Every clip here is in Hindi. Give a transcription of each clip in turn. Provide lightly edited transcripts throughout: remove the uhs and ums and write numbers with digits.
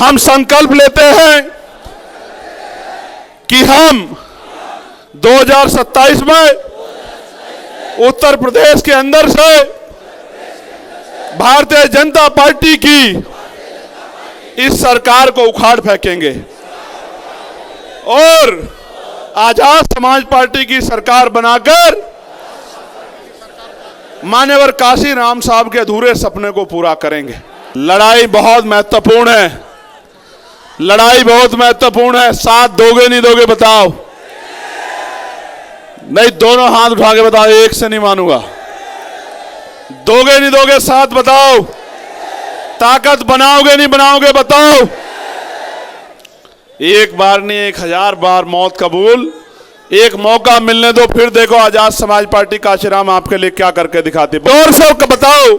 हम संकल्प लेते हैं कि हम 2027 में उत्तर प्रदेश के अंदर से भारतीय जनता पार्टी की इस सरकार को उखाड़ फेंकेंगे और आजाद समाज पार्टी की सरकार बनाकर मान्यवर काशीराम साहब के अधूरे सपने को पूरा करेंगे। लड़ाई बहुत महत्वपूर्ण है, लड़ाई बहुत महत्वपूर्ण है। साथ दोगे नहीं दोगे बताओ? नहीं, दोनों हाथ उठा के बताओ, एक से नहीं मानूंगा। दोगे नहीं दोगे साथ बताओ? ताकत बनाओगे नहीं बनाओगे बताओ? एक बार नहीं 1000 बार मौत कबूल। एक मौका मिलने दो, फिर देखो आजाद समाज पार्टी काशीराम आपके लिए क्या करके दिखाती। और सब बताओ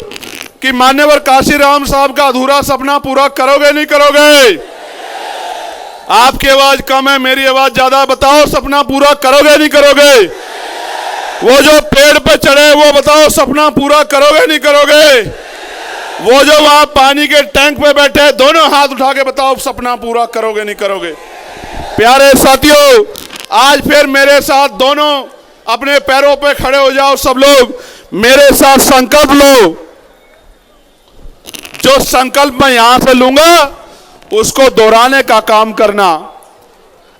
कि मान्यवर काशीराम साहब का अधूरा सपना पूरा करोगे नहीं करोगे? आपकी आवाज कम है, मेरी आवाज ज्यादा। बताओ सपना पूरा करोगे नहीं करोगे? वो जो पेड़ पे चढ़े वो बताओ सपना पूरा करोगे नहीं करोगे? वो जो वहां पानी के टैंक पे बैठे दोनों हाथ उठा के बताओ सपना पूरा करोगे नहीं करोगे? प्यारे साथियों, आज फिर मेरे साथ दोनों अपने पैरों पे खड़े हो जाओ। सब लोग मेरे साथ संकल्प लो। जो संकल्प मैं यहां से लूंगा उसको दोहराने का काम करना।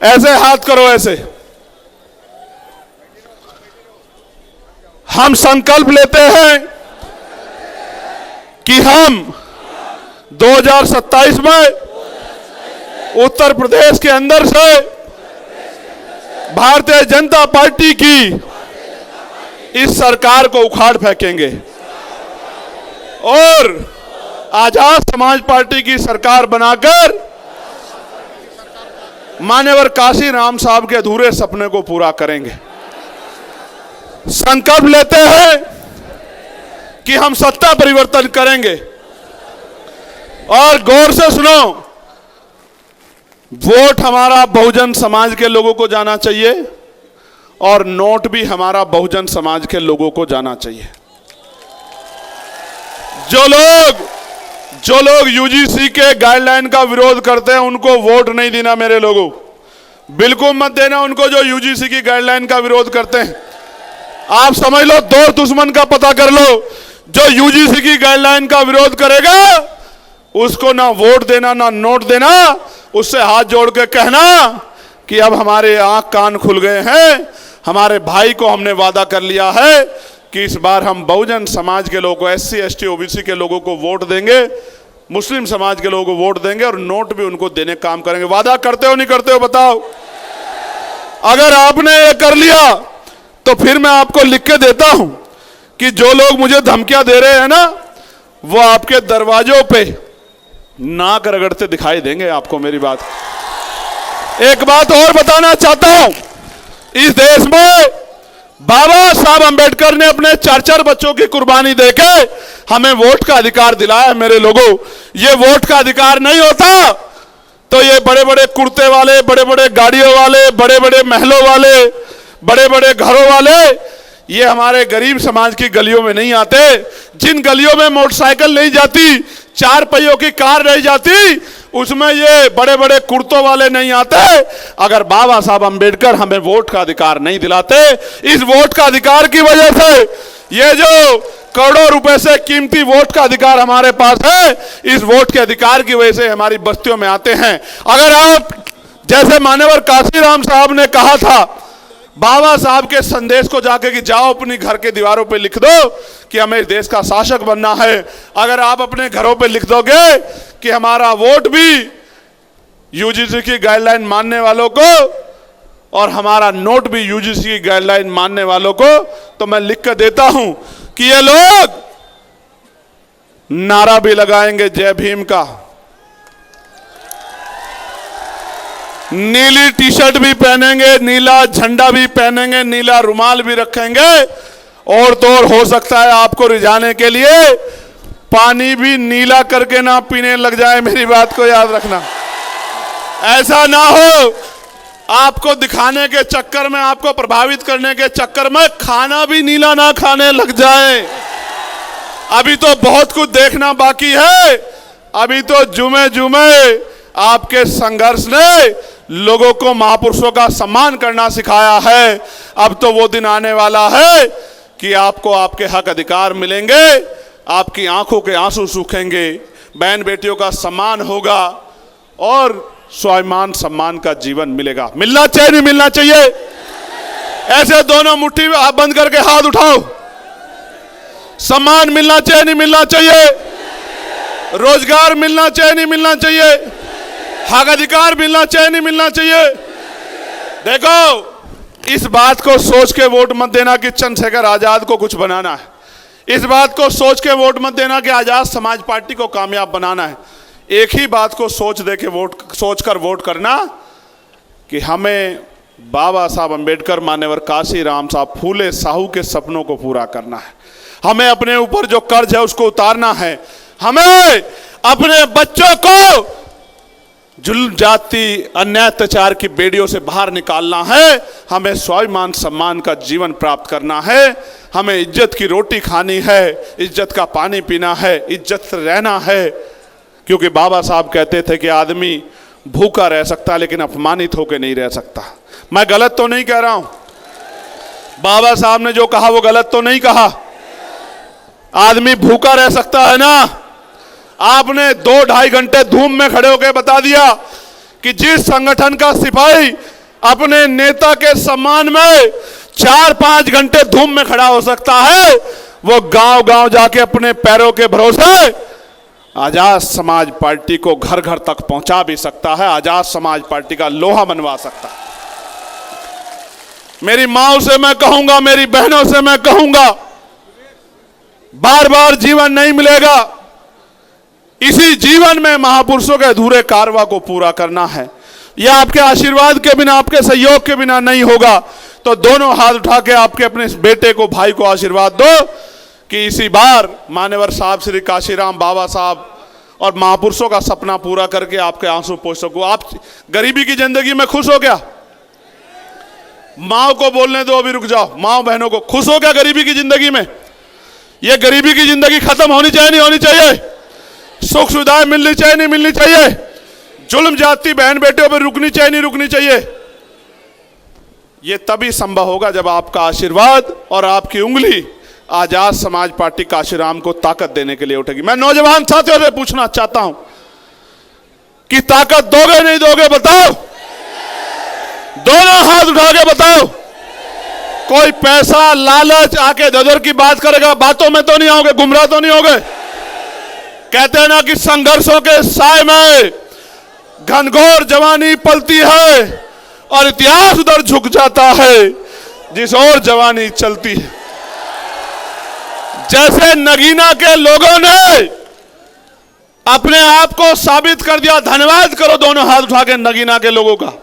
ऐसे हाथ करो, ऐसे। हम संकल्प लेते हैं कि हम 2027 में उत्तर प्रदेश के अंदर से भारतीय जनता पार्टी की इस सरकार को उखाड़ फेंकेंगे और आजाद समाज पार्टी की सरकार बनाकर मान्यवर काशीराम साहब के अधूरे सपने को पूरा करेंगे। संकल्प लेते हैं कि हम सत्ता परिवर्तन करेंगे। और गौर से सुनो, वोट हमारा बहुजन समाज के लोगों को जाना चाहिए और नोट भी हमारा बहुजन समाज के लोगों को जाना चाहिए। जो लोग यूजीसी के गाइडलाइन का विरोध करते हैं उनको वोट नहीं देना मेरे लोगों, बिल्कुल मत देना उनको जो यूजीसी की गाइडलाइन का विरोध करते हैं। आप समझ लो, दो दुश्मन का पता कर लो। जो यूजीसी की गाइडलाइन का विरोध करेगा उसको ना वोट देना ना नोट देना। उससे हाथ जोड़ के कहना कि अब हमारे आंख कान खुल गए हैं, हमारे भाई को हमने वादा कर लिया है कि इस बार हम बहुजन समाज के लोगों को, SC ST OBC के लोगों को वोट देंगे, मुस्लिम समाज के लोगों को वोट देंगे और नोट भी उनको देने काम करेंगे। वादा करते हो नहीं करते हो बताओ? अगर आपने ये कर लिया तो फिर मैं आपको लिख के देता हूं कि जो लोग मुझे धमकियां दे रहे हैं ना, वो आपके दरवाजों पे नाक रगड़ते दिखाई देंगे आपको। मेरी बात, एक बात और बताना चाहता हूं, इस देश में बाबा साहब अंबेडकर ने अपने 4-4 बच्चों की कुर्बानी देके हमें वोट का अधिकार दिलाया है। मेरे लोगों, ये वोट का अधिकार नहीं होता तो ये बड़े बड़े कुर्ते वाले, बड़े बड़े गाड़ियों वाले, बड़े बड़े महलों वाले, बड़े बड़े घरों वाले ये हमारे गरीब समाज की गलियों में नहीं आते। जिन गलियों में मोटरसाइकिल नहीं जाती, 4 पहियों की कार नहीं जाती, उसमें ये बड़े बड़े कुर्तों वाले नहीं आते। अगर बाबा साहब अंबेडकर हमें वोट का अधिकार नहीं दिलाते, इस वोट का अधिकार की वजह से, ये जो करोड़ों रुपए से कीमती वोट का अधिकार हमारे पास है, इस वोट के अधिकार की वजह से हमारी बस्तियों में आते हैं। अगर आप जैसे मान्यवर काशीराम साहब ने कहा था, बाबा साहब के संदेश को जाके कि जाओ अपनी घर के दीवारों पे लिख दो कि हमें इस देश का शासक बनना है। अगर आप अपने घरों पे लिख दोगे कि हमारा वोट भी यूजीसी की गाइडलाइन मानने वालों को और हमारा नोट भी यूजीसी की गाइडलाइन मानने वालों को, तो मैं लिख कर देता हूं कि ये लोग नारा भी लगाएंगे जय भीम का, नीली टी-शर्ट भी पहनेंगे, नीला झंडा भी पहनेंगे, नीला रुमाल भी रखेंगे और तो और हो सकता है आपको रिझाने के लिए पानी भी नीला करके ना पीने लग जाए। मेरी बात को याद रखना, ऐसा ना हो आपको दिखाने के चक्कर में, आपको प्रभावित करने के चक्कर में खाना भी नीला ना खाने लग जाए। अभी तो बहुत कुछ देखना बाकी है। अभी तो जुमे जुमे आपके संघर्ष ने लोगों को महापुरुषों का सम्मान करना सिखाया है। अब तो वो दिन आने वाला है कि आपको आपके हक अधिकार मिलेंगे, आपकी आंखों के आंसू सूखेंगे, बहन बेटियों का सम्मान होगा और स्वाभिमान सम्मान का जीवन मिलेगा। मिलना चाहिए नहीं मिलना चाहिए? ऐसे दोनों मुट्ठी में आप बंद करके हाथ उठाओ। सम्मान मिलना चाहिए नहीं मिलना चाहिए? रोजगार मिलना चाहिए नहीं मिलना चाहिए? हक अधिकार मिलना चाहिए नहीं मिलना चाहिए? देखो, इस बात को सोच के वोट मत देना कि चंद्रशेखर आजाद को कुछ बनाना है। इस बात को सोच के वोट मत देना कि आजाद समाज पार्टी को कामयाब बनाना है। एक ही बात को सोचकर वोट करना कि हमें बाबा साहब अंबेडकर, मान्यवर काशीराम साहब फूले साहू के सपनों को पूरा करना है। हमें अपने ऊपर जो कर्ज है उसको उतारना है। हमें अपने बच्चों को जुल्म, जाति, अन्याय, अत्याचार की बेड़ियों से बाहर निकालना है। हमें स्वाभिमान सम्मान का जीवन प्राप्त करना है। हमें इज्जत की रोटी खानी है, इज्जत का पानी पीना है, इज्जत से रहना है। क्योंकि बाबा साहब कहते थे कि आदमी भूखा रह सकता है लेकिन अपमानित होकर नहीं रह सकता। मैं गलत तो नहीं कह रहा हूं? बाबा साहब ने जो कहा वो गलत तो नहीं कहा? आदमी भूखा रह सकता है ना? आपने 2-2.5 घंटे धूम में खड़े होकर बता दिया कि जिस संगठन का सिपाही अपने नेता के सम्मान में 4-5 घंटे धूम में खड़ा हो सकता है, वो गांव-गांव जाके अपने पैरों के भरोसे आजाद समाज पार्टी को घर घर तक पहुंचा भी सकता है, आजाद समाज पार्टी का लोहा मनवा सकता है। मेरी माओ से मैं कहूंगा, मेरी बहनों से मैं कहूंगा, बार बार जीवन नहीं मिलेगा। इसी जीवन में महापुरुषों के अधूरे कारवा को पूरा करना है। यह आपके आशीर्वाद के बिना, आपके सहयोग के बिना नहीं होगा। तो दोनों हाथ उठा के आपके अपने बेटे को, भाई को आशीर्वाद दो कि इसी बार मान्यवर साहब श्री काशीराम बाबा साहब और महापुरुषों का सपना पूरा करके आपके आंसू पोंछ सकूं। आप गरीबी की जिंदगी में खुश हो क्या? माओ को बोलने दो, अभी रुक जाओ। माओ बहनों को, खुश हो क्या गरीबी की जिंदगी में? ये गरीबी की जिंदगी खत्म होनी चाहिए नहीं होनी चाहिए? सुख सुविधाएं मिलनी चाहिए नहीं मिलनी चाहिए? जुल्म जाति बहन बेटियों पर रुकनी चाहिए नहीं रुकनी चाहिए? ये तभी संभव होगा जब आपका आशीर्वाद और आपकी उंगली आजाद समाज पार्टी काशीराम को ताकत देने के लिए उठेगी। मैं नौजवान साथियों से पूछना चाहता हूं कि ताकत दोगे नहीं दोगे? बताओ, दोनों हाथ उठा के बताओ। कोई पैसा लालच आके ददर की बात करेगा, बातों में तो नहीं आओगे, गुमराह तो नहीं होगे? कहते हैं ना कि संघर्षों के साए में घनघोर जवानी पलती है और इतिहास उधर झुक जाता है जिस ओर जवानी चलती है। जैसे नगीना के लोगों ने अपने आप को साबित कर दिया, धन्यवाद करो दोनों हाथ उठा के नगीना के लोगों का।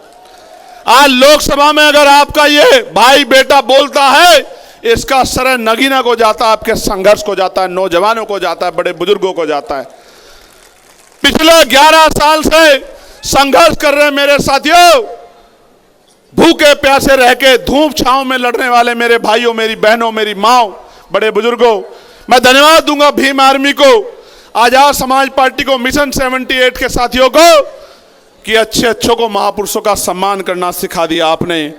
आज लोकसभा में अगर आपका ये भाई बेटा बोलता है, इसका श्रेय नगीना को जाता है, आपके संघर्ष को जाता है, नौजवानों को जाता है, बड़े बुजुर्गों को जाता है। पिछले 11 साल से संघर्ष कर रहे मेरे साथियों, भूखे प्यासे रह के धूप छांव में लड़ने वाले मेरे भाइयों, मेरी बहनों, मेरी माओ, बड़े बुजुर्गों, मैं धन्यवाद दूंगा भीम आर्मी को, आजाद समाज पार्टी को, मिशन 78 के साथियों को कि अच्छे अच्छों को महापुरुषों का सम्मान करना सिखा दिया आपने।